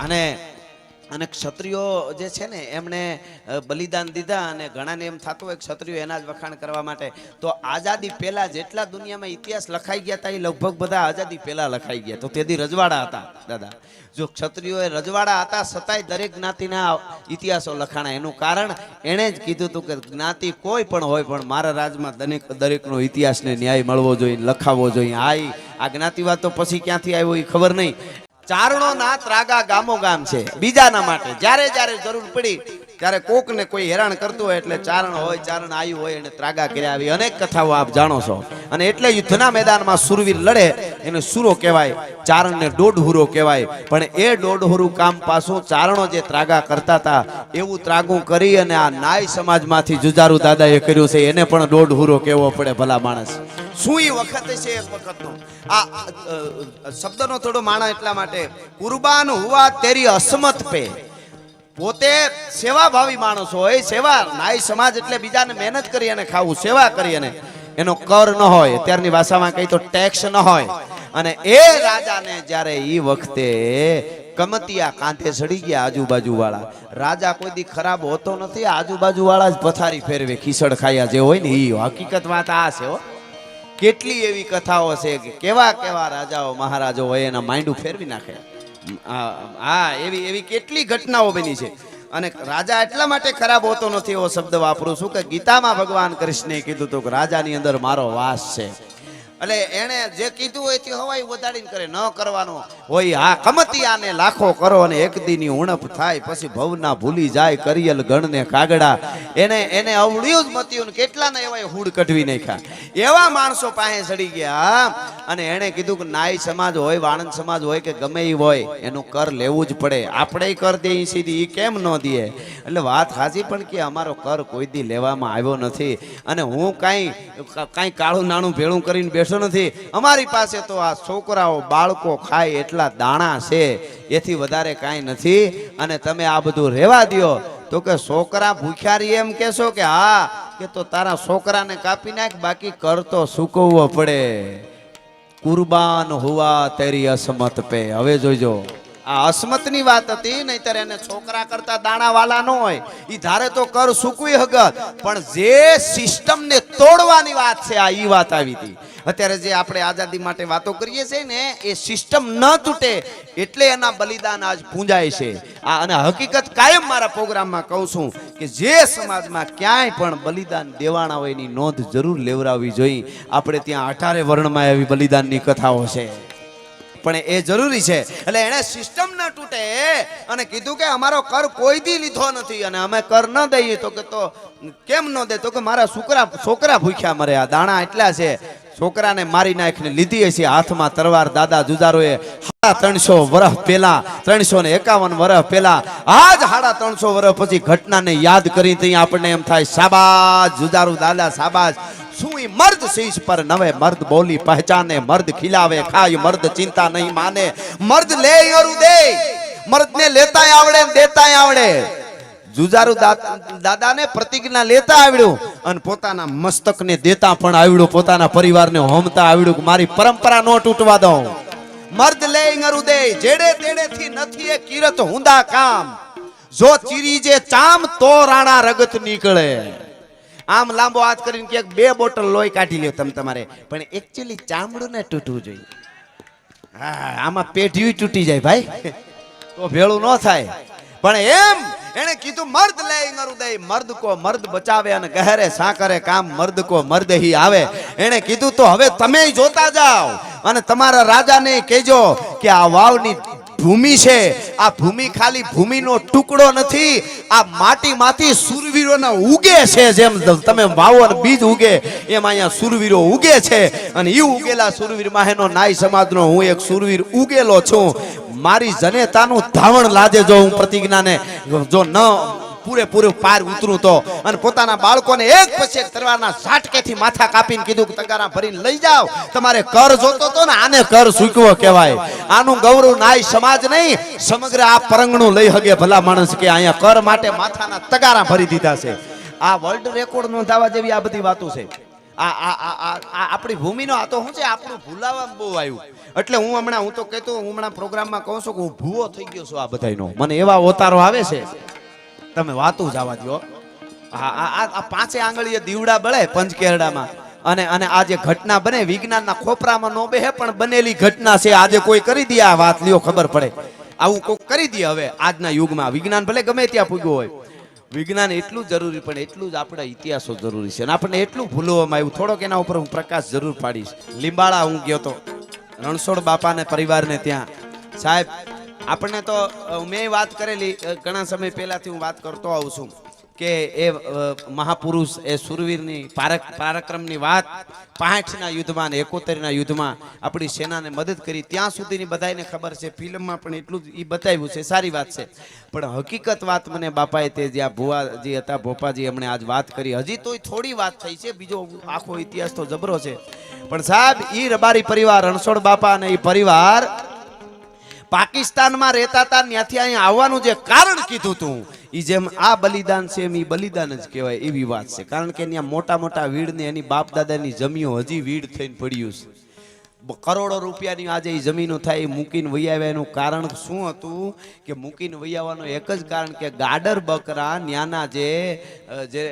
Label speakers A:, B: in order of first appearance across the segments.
A: અને અને ક્ષત્રિયો જે છે ને એમણે બલિદાન દીધા અને ઘણાને એમ થતું હોય ક્ષત્રિયો એના જ વખાણ કરવા માટે. તો આઝાદી પહેલા જેટલા દુનિયામાં ઇતિહાસ લખાઈ ગયા હતા એ લગભગ બધા આઝાદી પહેલા લખાઈ ગયા. તો તેથી રજવાડા હતા દાદા. જો ક્ષત્રિયો રજવાડા હતા છતાંય દરેક જ્ઞાતિના ઇતિહાસો લખાણા. એનું કારણ એણે જ કીધું હતું કે જ્ઞાતિ કોઈ પણ હોય પણ મારા રાજમાં દરેકનો ઇતિહાસને ન્યાય મળવો જોઈએ, લખાવવો જોઈએ. આ જ્ઞાતિવાદ તો પછી ક્યાંથી આવ્યો એ ખબર નહીં. ચારણો ના ત્રાગા ગામો ગામ છે બીજાના માટે. જ્યારે જ્યારે જરૂર પડી ત્યારે કોક ને કોઈ હેરાન કરતું હોય એટલે ચારણ હોય, ચારણ આયુ હોય એને ત્રાગા કર્યા. આવી અનેક કથાઓ આપ જાણો છો. અને એટલે યુદ્ધના મેદાનમાં સુરવીર લડે એને સુરો કહેવાય, ચારણને દોઢહુરો કહેવાય. પણ એ દોઢહુરું કામ પાછું ચારણો જે ત્રાગા કરતા હતા એવું ત્રાગું કરી અને આ નાય સમાજમાંથી જુજારુ દાદાએ કર્યું છે. એને પણ દોઢહુરો કહેવો પડે ભલા માણસ. શું એ વખત છે એક વખતનો આ શબ્દનો થોડો માણા એટલા માટે કુરબાન હુઆ તેરી અસમત પે. પોતે સેવાભાવી માણસ હોય. સેવા નાય સમાજ એટલે બીજાને મહેનત કરી અને ખાવું, સેવા કરી અને એનો કર ન હોય, અત્યારની ભાષામાં કઈ તો ટેક્સ ન હોય. અને એ રાજાને જ્યારે એ વખતે કમતિયા કાંધે ચડી ગયા આજુબાજુ વાળા. રાજા કોઈ દી ખરાબ હોતો નથી, આજુબાજુ વાળા જ પથારી ફેરવે ખીસડ ખાયા જે હોય ને એ હકીકત વાત આ છે. કેટલી એવી કથાઓ છે કે કેવા કેવા રાજાઓ મહારાજો હોય એના માઇન્ડું ફેરવી નાખે. હા એવી કેટલી ઘટનાઓ બની છે. અને રાજા એટલા માટે ખરાબ હોતો નથી એવો શબ્દ વાપરું છું કે ગીતામાં ભગવાન કૃષ્ણે કીધું હતું કે રાજાની અંદર મારો વાસ છે. એટલે એને જે કીધું હોય તે હવાઈ વધાડીને કરે, ન કરવાનો હોય. હા કમતિયાને લાખો કરો અને એક દીની ઉણપ થાય પછી ભવના ભૂલી જાય કરિયલ ગણને કાગડા. એને અવળ્યું જ મત્યું. કેટલાને એવા હુડ કઢવી નાખ્યા. એવા માણસો પાસે ચડી ગયા અને એને કીધું કે નાય સમાજ હોય, વાણંદ સમાજ હોય કે ગમે એ હોય એનું કર લેવું જ પડે. આપણે કર દઈએ સીધી, એ કેમ ન દે? એટલે વાત હાજી પણ કે અમારો કર કોઈ દી લેવામાં આવ્યો નથી અને હું કાંઈ કાળું નાણું ભેળું કરીને બેઠો નથી. અમારી પાસે તો આ છોકરાઓ બાળકો ખાય એટલા દાણા છે, એથી વધારે કાંઈ નથી. અને તમે આ બધું રહેવા દો. તો કે છોકરા ભૂખ્યારી એમ કેશો કે હા કે તો તારા છોકરાને કાપી નાખ, બાકી કર તો સૂકવવો પડે. કુરબાન હુઆ તેરી અસમત પે. હવે જોઈજો આ અસમતની વાત હતી, નહીતર એને છોકરા કરતા દાણા વાલા ન હોય. ઈ ધારે તો કર સૂકવી હગત, પણ જે સિસ્ટમને તોડવાની વાત છે આ ઈ વાત આવી હતી. અત્યારે જે આપણે આઝાદી માટે વાતો કરીએ છીએ ને એ સિસ્ટમ ન તૂટે એટલે એના બલિદાન આજ પૂંજાય છે. અને હકીકત કાયમ મારા પ્રોગ્રામમાં કહું છું કે જે સમાજમાં ક્યાંય પણ બલિદાન દેવાના હોય એની નોંધ જરૂર લેવડાવવી જોઈએ. આપણે ત્યાં 18 વર્ણમાં એવી બલિદાનની કથાઓ છે પણ એ જરૂરી છે. એટલે એને સિસ્ટમ ન તૂટે અને કીધું કે અમારો કર કોઈ દી લીધો નથી અને અમે કર ન દઈએ. તો કે તો કેમ ન દે? તો કે મારા છોકરા ભૂખ્યા મરે, આ દાણા એટલા છે. છોકરાને મારી નાખીને લીધી હશે હાથમાં તરવાર. દાદા જુજારોએ 350 વર્ષ પહેલા, 351 વર્ષ પહેલા, આજ 350 વર્ષ પછી ઘટનાને યાદ કરી ત્યાં આપણને એમ થાય શાબાશ જુજારુ દાદા શાબાશ. શું ઈ મર્દ શીશ પર નવે મર્દ બોલી પહેચાને, મર્દ ખિલાવે ખાય મર્દ ચિંતા નહીં માને, મર્દ લે અરુ દે, મર્દને લેતાય આવડે દેતાય આવડે. જુજારુ દાદાને પ્રતિજ્ઞા લેતા આવડ્યું અને પોતાના મસ્તકને દેતા પણ આવડ્યું, પોતાના પરિવારને હોમતા આવડ્યું કે મારી પરંપરા નો તૂટવા દઉં. મર્દ લે અરુ દે, જેડે તેડે થી નથી એ કિરત હુંદા કામ, જો ચીરી જે ચામ તો રાણા રગત નીકળે. આમ લાંબો હાથ કરીને કે 2 બોટલ લોહી કાઢી લ્યો તમે તમારે, પણ એકચ્યુઅલી ચામડું ને તૂટવું જોઈએ. હા આમાં પેઢી તૂટી જાય ભાઈ, તો ભેળું ન થાય. પણ એમ એને કીધું મર્દ લે અરુ દે, મર્દ કો મર્દ બચાવે અને ગહેરે સાકરે કામ, મર્દ કો મર્દ હી આવે. એને કીધું તો હવે તમે જોતા જાઓ અને તમારા રાજાને કહેજો કે આ વાવની ભૂમિ છે, આ ભૂમિ ખાલી ભૂમિનો ટુકડો નથી, આ માટીમાંથી સુરવીરોના ઉગે છે. જેમ તમે વાવો અને બીજ ઉગે એમ અહીંયા સુરવીરો ઉગે છે. અને એ ઉગેલા સુરવીર માહેનો નાય સમાજનો હું એક સુરવીર ઉગેલો છું. મારી જનેતાનું ધાવણ લાજે જો હું પ્રતિજ્ઞાને જો ન પૂરેપૂરું પાર ઉતરું તો. અને પોતાના બાળકોને એક પછી એક તરવારના ઝાટકેથી માથા કાપીને કીધું કે તગારા ભરીને લઈ જાઓ. તમારે કર જોતો તો ને આને કર સૂકવો કહેવાય. આનું ગૌરવ નાય સમાજ નહીં સમગ્ર આ પરંગણું લઈ હગે ભલા માણસ કે અહીંયા કર માટે માથાના તગારા ભરી દીધા છે. આ વર્લ્ડ રેકોર્ડ નોંધાવા જેવી આ બધી વાતો છે. આપણી ભૂમિનો આ તો શું છે, આપણું ભૂલાવામાં બહુ આવ્યું. એટલે હું તો કહેતો, હું હમણાં પ્રોગ્રામમાં કહું છું કે હું ભૂવો થઈ ગયો છું આ બધાયનો. મને એવા ઓતારો આવે છે, તમે વાતું જવા દો. આ પાંચે આંગળીએ દીવડા બળે પંચકેરડામાં, અને આ જે ઘટના બને વિજ્ઞાનના ખોપરામાં નો બેહે, પણ બનેલી ઘટના છે. આજે કોઈ કરી દે આ વાત, લ્યો ખબર પડે. આવું કોઈ કરી દે હવે આજના યુગમાં. વિજ્ઞાન ભલે ગમે ત્યાં પૂગ્યું હોય, વિજ્ઞાન એટલું જરૂરી, પણ એટલું જ આપણા ઇતિહાસો જરૂરી છે. અને આપણને એટલું ભૂલવામાં આવ્યું. થોડોક એના ઉપર હું પ્રકાશ જરૂર પાડીશ. લીંબાળા હું ગયો તો રણછોડ બાપાને પરિવારને ત્યાં. સાહેબ, આપણને તો મેં વાત કરેલી ઘણા સમય પહેલાથી, હું વાત કરતો આવું છું કે એ મહાપુરુષ, એ સુરવીરની પરાક્રમની વાત 65ના યુદ્ધમાં ને 71ના યુદ્ધમાં આપણી સેનાને મદદ કરી, ત્યાં સુધીની બધાને ખબર છે. ફિલ્મમાં પણ એટલું જ એ બતાવ્યું છે, સારી વાત છે. પણ હકીકત વાત મને બાપાએ તે જ્યાં ભુવાજી હતા, ભોપાજી, એમણે આજ વાત કરી. હજી તોય થોડી વાત થઈ છે, બીજો આખો ઇતિહાસ તો જબરો છે. પણ સાહેબ, ઈ રબારી પરિવાર, રણછોડ બાપા અને એ પરિવાર પાકિસ્તાનમાં રહેતા હતા. ત્યાંથી અહીંયા આવવાનું જે કારણ કીધું તું, ઈ જેમ આ બલિદાન છે એમ ઈ બલિદાન જ કહેવાય એવી વાત છે. કારણ કે ત્યાં મોટા મોટા વીડ ને એની બાપ દાદાની જમીઓ હજી વીડ થઈને પડ્યું છે. કરોડો રૂપિયાની આજે એ જમીનો થાય, એ મૂકીને વહી આવ્યા. એનું કારણ શું હતું કે મૂકીને વહી આવવાનું એક જ કારણ કે ગાડર બકરા ન્યાના જે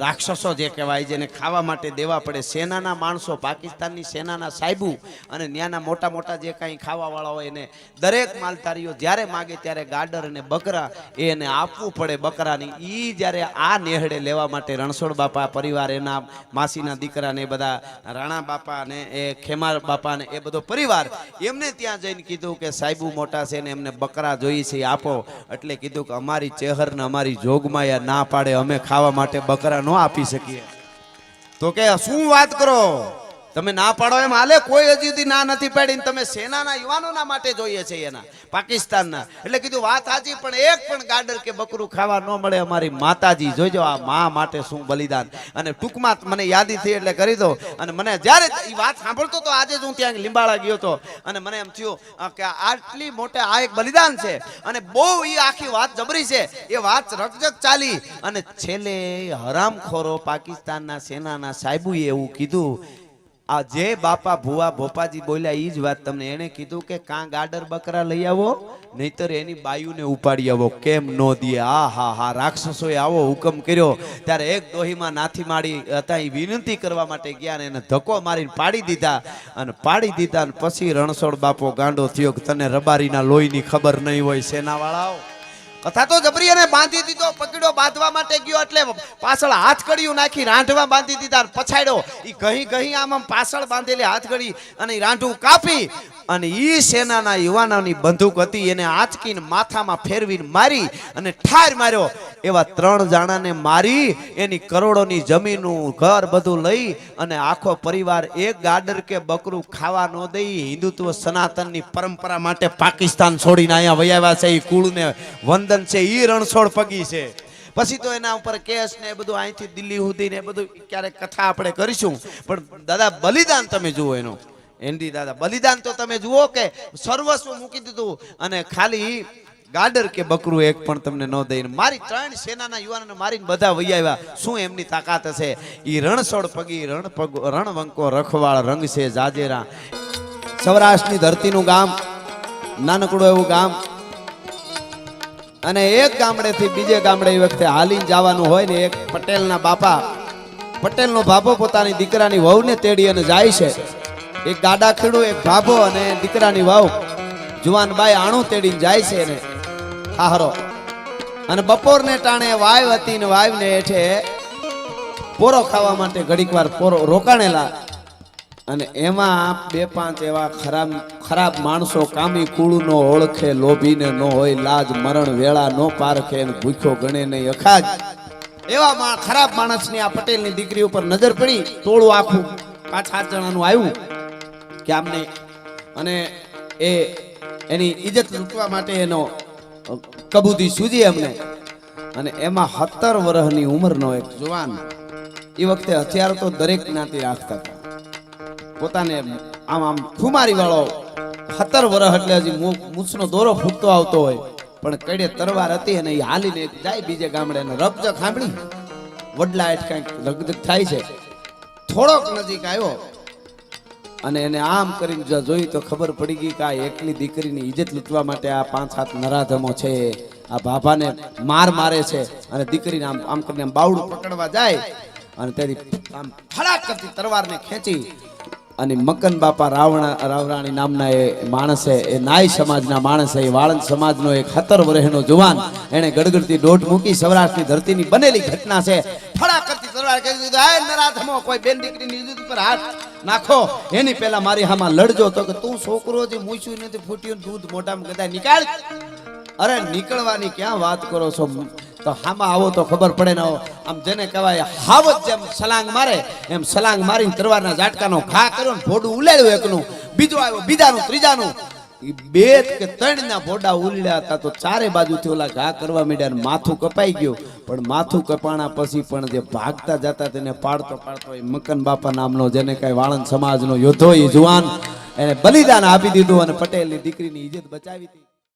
A: રાક્ષસો જે કહેવાય, જેને ખાવા માટે દેવા પડે, સેનાના માણસો, પાકિસ્તાનની સેનાના સાહેબુ અને ન્યાના મોટા મોટા જે કાંઈ ખાવાવાળા હોય, એને દરેક માલધારીઓ જ્યારે માગે ત્યારે ગાડર અને બકરા એને આપવું પડે. બકરાની ઈ જ્યારે આ નેહડે લેવા માટે રણછોડ બાપા પરિવાર, એના માસીના દીકરા ને બધા, રાણા બાપા ને એ ખેમાર બાપા ને એ બધો પરિવાર, એમને ત્યાં જઈને કીધું કે સાહેબુ મોટા છે ને એમને બકરા જોઈએ છે, આપો. એટલે કીધું કે અમારી ચેહર ને અમારી જોગમાયા ના પાડે, અમે ખાવા માટે બકરા ન આપી શકીએ. તો કે શું વાત કરો, તમે ના પાડો એમ હાલે? કોઈ હજી સુધી ના નથી પાડી. તમે સેનાના યુવાનોના માટે જોઈએ છે, એના પાકિસ્તાનના. એટલે કીધું વાત સાચી, પણ એક પણ ગાડર કે બકરું ખાવા ન મળે. અમારી માતાજી જોજો, આ મા માટે શું બલિદાન. અને ટૂંકમાં મને યાદી થઈ એટલે કરી દો. અને મને જ્યારે એ વાત સાંભળતો તો, આજે હું ત્યાં લીંબાળા ગયો હતો, અને મને એમ થયું કે આટલી મોટે આ એક બલિદાન છે, અને બહુ એ આખી વાત જબરી છે. એ વાત રકજક ચાલી, અને છેલ્લે હરામખોરો પાકિસ્તાનના સેનાના સાહેબુએ એવું કીધું, આ જે બાપા ભુવા ભોપાજી બોલ્યા ઈ જ વાત તમને. એને કીધું કે કાં ગાડર બકરા લઈ આવો, નહીતર એની બાયુને ઉપાડી આવો. કેમ નો દીએ? હા, રાક્ષસોએ આવો હુકમ કર્યો ત્યારે એક દોહીમાં નાથી માડી હતા, એ વિનંતી કરવા માટે ગયા ને એને ધક્કો મારીને પાડી દીધા. અને પછી રણછોડ બાપો ગાંડો થયો કે તને રબારીના લોહીની ખબર નહીં હોય. સેનાવાળાઓ કથા તો જબરી. અને બાંધી દીધો, પકડ્યો, બાંધવા માટે ગયો એટલે પાછળ હાથકડીયું નાખી રાંઢવા બાંધી દીધા, પછાડ્યો. ઈ ગહી આમ પાછળ બાંધેલી હાથકડી અને રાંઢું કાપી, અને ઈ સેનાના યુવાનોની બંદૂક હતી, એને આંચકીને માથામાં ફેરવીને મારી અને ઠાર માર્યો. એવા 3 જણાને મારી, એની કરોડોની જમીનનું ઘર બધું લઈ, અને આખો પરિવાર એક ગાડર કે બકરું ખાવા ન દઈ, હિન્દુત્વ સનાતનની પરંપરા માટે પાકિસ્તાન છોડીને અહીંયા વયાવ્યા છે. એ કુળને વંદન છે, ઈ રણછોડ પગી છે. પછી તો એના ઉપર કેસ ને બધું અહીંથી દિલ્હી સુધી ને બધું ક્યારેક કથા આપણે કરીશું. પણ દાદા બલિદાન તમે જુઓ એનો, એન્ડી દાદા બલિદાન તો તમે જુઓ કે સર્વસ્વ મૂકી દીધું, અને ખાલી ગાડર કે બકરું એક પણ તમને ન દઈને મારી 3 સેનાના યુવાનોને મારીને બધા વહી આવ્યા. શું એમની તાકાત હશે? ઈ રણછોડ પગી રણવંકો રખવાળ રંગ છે જાજેરા. સૌરાષ્ટ્રની ધરતીનું ગામ, નાનકડું એવું ગામ, અને એક ગામડેથી બીજે ગામડે એ વખતે હાલીને જવાનું હોય ને, એક પટેલના બાપા, પટેલનો ભાભો પોતાની દીકરાની વહુને તેડી અને જાય છે. એક ગાડા ખેડૂ, એક ભાભો અને દીકરાની વહુ જુવાન બાઈ આણું તેડીને જાય છે ને હાહરો. અને બપોરને ટાણે વાવ હતી ને વાવને હેઠે પોરો ખાવા માટે ઘડીક વાર પોરો રોકાણેલા. અને એમાં 2-5 એવા ખરાબ માણસો, કામી કુળું નો ઓળખે, લોભીને નો હોય લાજ, મરણ વેળા નો પારખે, ભૂખ્યો ગણે નહીં અખાજ, એવા ખરાબ માણસની આ પટેલની દીકરી ઉપર નજર પડી. ટોળું આખું 5-7 જણાનું આવ્યું કે આમને, અને એની ઇજ્જત લૂંટવા માટે એનો કબૂતી સૂજી એમને. અને એમાં 17 વર્ષની ઉંમરનો એક જુવાન, એ વખતે હથિયાર તો દરેક જ્ઞાતિ રાખતા હતા. પોતાને આમ ખુમારી વાળો 17 વર્ષ એટલે હજી મૂછનો દોરો ફૂટતો આવતો હોય, પણ કડે તરવાર હતી, અને એ હાલીને જાય બીજે ગામડે. રકજક સાંભળી, વડલા હેઠ કંઈક રકજક થાય છે. થોડોક નજીક આવ્યો અને એને આમ કરીને જોઈ તો ખબર પડી ગઈ કે આ એકલી દીકરીની ઇજ્જત લૂંટવા માટે આ 5-7 નરાધમો છે આ ભાભાને મારે છે અને દીકરીને આમ આમ કરીને બાવડું પકડવા જાય અને તેની આમ ફડાક કરતી તલવારને ખેંચી અને મકન બાપા રાવરાણી નામના એ માણસે એ નાય સમાજના માણસે એ વાળંદ સમાજનો એક 17 વર્ષનો જુવાન એને ગડગડતી દોઢ મૂકી સૌરાષ્ટ્રની ધરતીની બનેલી ઘટના છે. ફડાક કરતી તલવાર કહી દીધું, હે નરાધમો, કોઈ બેન દીકરીની ઇજ્જત ઉપર હાથ નાખો એની પહેલા મારી હામાં લડજો. તો કે તું છોકરો જે મૂછ્યું નથી ફૂટ્યું દૂધ મોઢામાં ગદાય નીકાળ. અરે નીકળવાની ક્યાં વાત કરો છો, તો હામાં આવો તો ખબર પડે ને. આમ જેને કહેવાય હાવત જેમ સલાંગ મારે એમ સલાંગ મારીને તરવારના ઝાટકાનો ઘા કર્યો ને ભોડું ઉલાડ્યું એકનું, બીજો આવ્યો બીજાનું ત્રીજાનું, 2 કે 3 ના ભોડા ઉલડ્યા હતા. તો ચારે બાજુથી ઓલા ઘા કરવા માંડ્યા ને માથું કપાઈ ગયું. પણ માથું કપાણા પછી પણ જે ભાગતા જતા તેને પાડતો એ મકન બાપા નામનો જેને કઈ વાળંદ સમાજનો યોદ્ધો એ જુવાન એને બલિદાન આપી દીધું અને પટેલની દીકરીની ઇજ્જત બચાવી હતી.